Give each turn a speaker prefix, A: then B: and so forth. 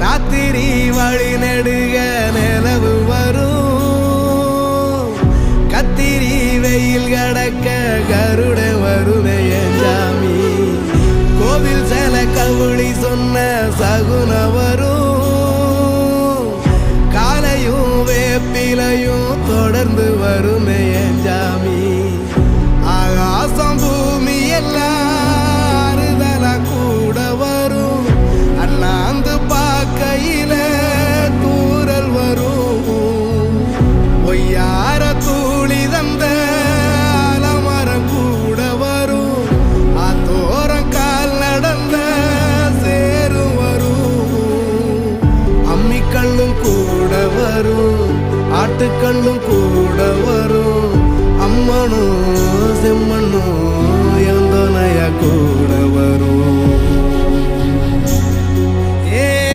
A: ராத்திரி வழி நெடுக நிலவு வரும் கத்திரி வெயில் கடக்க கருட வருமே ஜாமி கோவில் சில கவுளி சொன்ன சகுன வரும் காலையும் வேப்பிலையும் தொடர்ந்து வருமே ஜாமி ஆகாசம் பூமி எல்லாருதலா கூட வரும் அண்ணாந்து பார்க்கையில தூரல் வரும் பொய்யார தூளி தந்த அலமரம் கூட வரும் ஆத்தோரம் கால் நடந்த சேரும் வரும் அம்மிக்கல்லும் கூட வரும் ஆட்டுக்கல்லும் கூட வரும் அம்மனும் செம்மண்ணும் எந்தனைய கூட வரும்